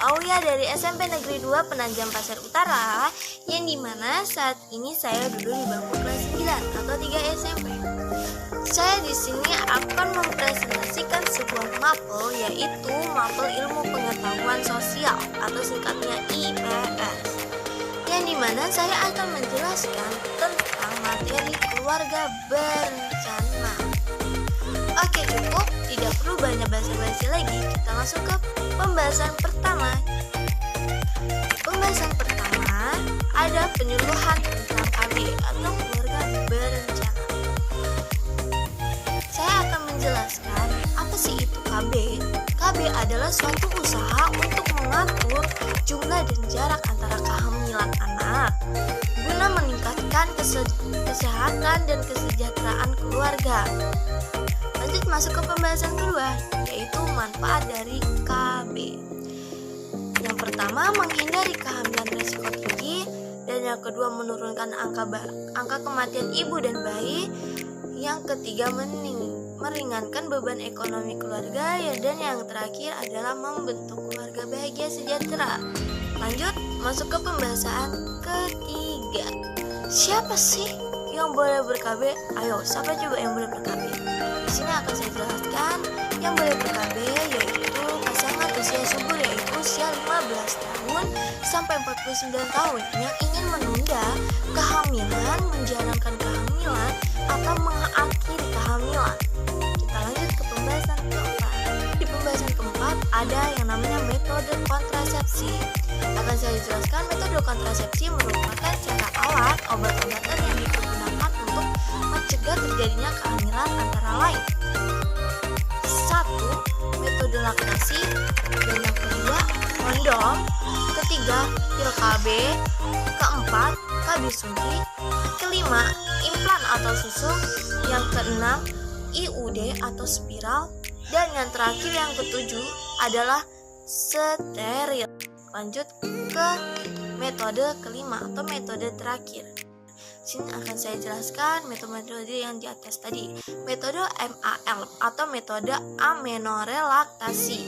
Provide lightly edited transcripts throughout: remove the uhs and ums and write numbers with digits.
Auya dari SMP Negeri 2 Penajam Pasar Utara, yang dimana saat ini saya duduk di bangku kelas 9 atau 3 SMP. Saya di sini akan mempresentasikan sebuah mapel, yaitu mapel ilmu pengetahuan sosial atau singkatnya IPS, yang dimana saya akan menjelaskan tentang materi keluarga berencana. Oke, cukup, tidak perlu banyak basa-basi lagi. Kita langsung ke pembahasan pertama. Pembahasan pertama ada penyuluhan tentang KB atau keluarga berencana. Saya akan menjelaskan apa sih itu KB. KB adalah suatu usaha untuk mengatur jumlah dan jarak antara kehamilan anak guna meningkatkan kesehatan dan kesejahteraan keluarga. Lanjut masuk ke pembahasan kedua, yaitu manfaat dari KB. Yang pertama, menghindari kehamilan risiko tinggi, dan yang kedua, menurunkan angka kematian ibu dan bayi. Yang ketiga, meringankan beban ekonomi keluarga, dan yang terakhir adalah membentuk keluarga bahagia sejahtera. Lanjut masuk ke pembahasan ketiga. Siapa sih yang boleh ber-KB? Ayo, siapa coba yang boleh ber-KB? Di sini akan saya jelaskan. Yang boleh ber-KB yaitu pasangan usia subur, yaitu usia 15 tahun sampai 49 tahun yang ingin menunda kehamilan, menjalankan kehamilan, atau mengakhiri kehamilan. Kita lanjut ke pembahasan keempat. Di pembahasan keempat ada yang namanya metode kontrasepsi. Akan saya jelaskan, metode kontrasepsi merupakan cara alat obat-obatan yang digunakan untuk mencegah terjadinya kehamilan antara lain: 1. Metode laktasi, dan yang kedua kondom, ketiga pil KB, keempat KB suntik, kelima implan atau susu, yang keenam IUD atau spiral, dan yang terakhir yang ketujuh adalah steril. Lanjut ke metode kelima atau metode terakhir. Sini akan saya jelaskan metode yang di atas tadi. Metode MAL atau metode amenorelaktasi.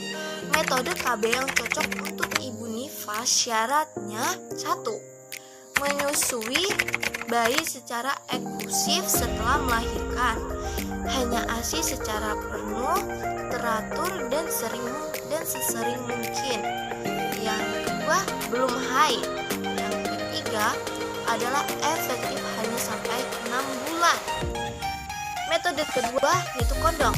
Metode KB yang cocok untuk ibu nifas syaratnya: 1. Menyusui bayi secara eksklusif setelah melahirkan. Hanya ASI secara penuh, teratur, dan sesering mungkin. Yang kedua, belum haid. Yang ketiga adalah efektif hanya sampai 6 bulan. Metode kedua yaitu kondom.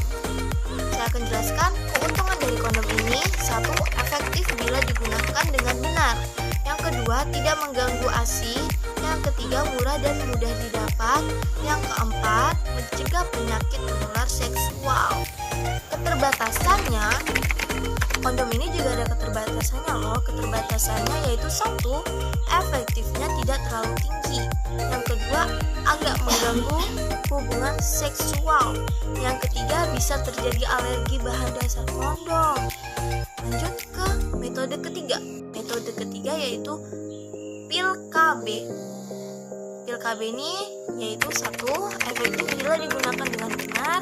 Saya akan jelaskan keuntungan dari kondom ini. 1. Efektif bila digunakan dengan benar. Yang kedua, tidak mengganggu ASI. Yang ketiga, murah dan mudah didapat. Yang keempat, mencegah penyakit menular seksual. Keterbatasannya, kondom ini juga ada keterbatasannya loh. Keterbatasannya yaitu 1. Efektifnya tidak terlalu tinggi. Yang kedua, agak mengganggu hubungan seksual. Yang ketiga, bisa terjadi alergi bahan dasar kondom. Lanjut ke metode ketiga. Metode ketiga yaitu pil KB. Pil KB ini yaitu 1. Efektif bila digunakan dengan benar.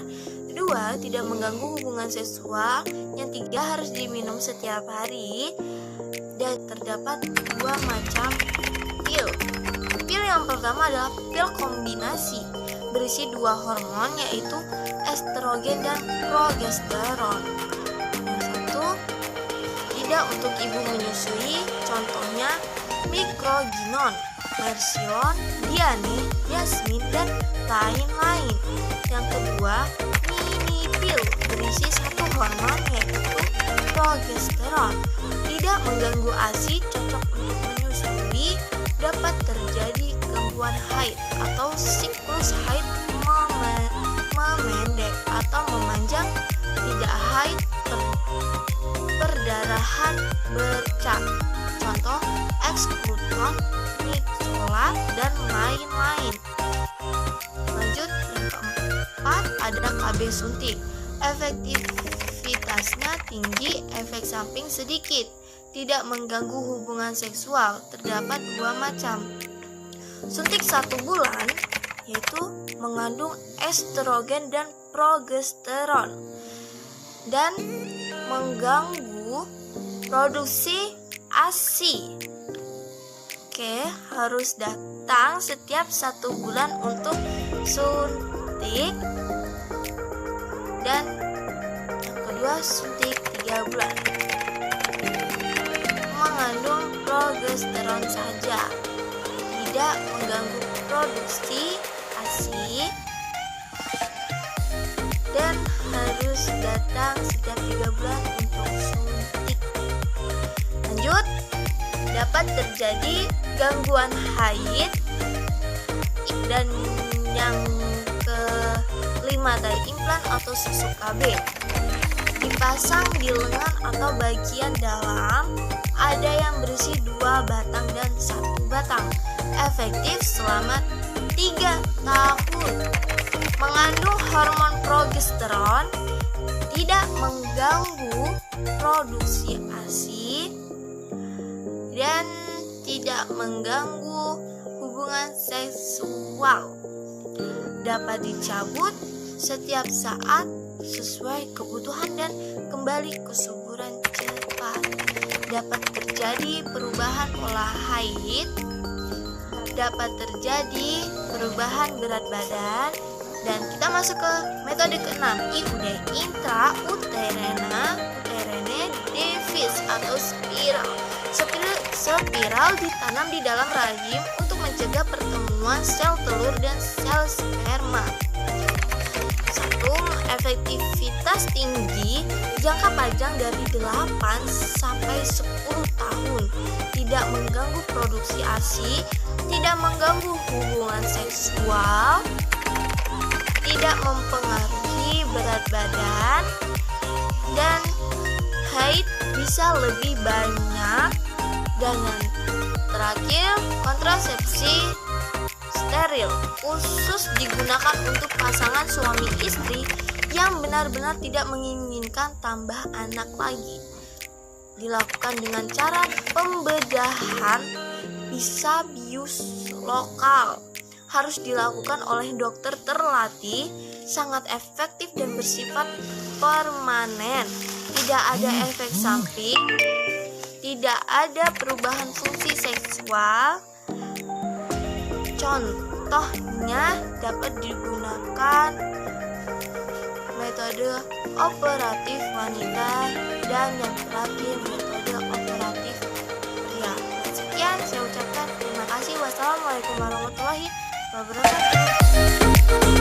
2. Tidak mengganggu hubungan seksual. Yang 3. Harus diminum setiap hari. Dan terdapat 2 macam pil. Pil yang pertama adalah pil kombinasi, berisi 2 hormon, yaitu estrogen dan progesteron. Yang 1. Tidak untuk ibu menyusui, contohnya microgynon, mercilon, diane, yasmin, dan lain-lain. Yang kedua, mini pil, berisi 1 hormon, yaitu progesteron. Tidak mengganggu ASI, cocok untuk menyusui, dapat terjadi gangguan haid atau siklus haid memendek atau memanjang, tidak haid, perdarahan bercak, contoh Excluton, Nixolat, dan lain-lain. Lanjut, yang keempat ada KB suntik. Efektivitasnya tinggi, efek samping sedikit, tidak mengganggu hubungan seksual. Terdapat 2 macam. Suntik 1 bulan yaitu mengandung estrogen dan progesteron dan mengganggu produksi ASI. Oke, harus datang setiap 1 bulan untuk suntik. Dan yang kedua, suntik 3 bulan. Mengandung progesteron saja, tidak mengganggu produksi ASI, dan harus datang setiap 3 bulan untuk suntik. Lanjut, dapat terjadi gangguan haid. Dan yang kelima tadi, implan atau susuk KB. Dipasang di lengan atau bagian dalam, ada yang berisi 2 batang dan 1 batang. Efektif selama 3 tahun. Mengandung hormon progesteron, tidak mengganggu produksi ASI, dan tidak mengganggu hubungan seksual. Dapat dicabut setiap saat sesuai kebutuhan dan kembali ke suburan cepat. Dapat terjadi perubahan pola haid, dapat terjadi perubahan berat badan. Dan kita masuk ke metode ke-6, IUD, intrauterine device atau spiral. Spiral ditanam di dalam rahim untuk mencegah pertemuan sel telur dan sel sperma. 1. Efektivitas tinggi, jangka panjang dari 8 sampai 10 tahun. Tidak mengganggu produksi ASI, tidak mengganggu hubungan seksual, tidak mempengaruhi berat badan, dan haid bisa lebih banyak. Dan yang terakhir, kontrasepsi steril, khusus digunakan untuk pasangan suami istri yang benar-benar tidak menginginkan tambah anak lagi. Dilakukan dengan cara pembedahan, bisa bius lokal. Harus dilakukan oleh dokter terlatih, sangat efektif dan bersifat permanen. Tidak ada efek samping, tidak ada perubahan fungsi seksual. Contohnya dapat digunakan metode operatif wanita dan yang terakhir metode operatif pria. Sekian saya ucapkan terima kasih. Wassalamualaikum warahmatullahi wabarakatuh.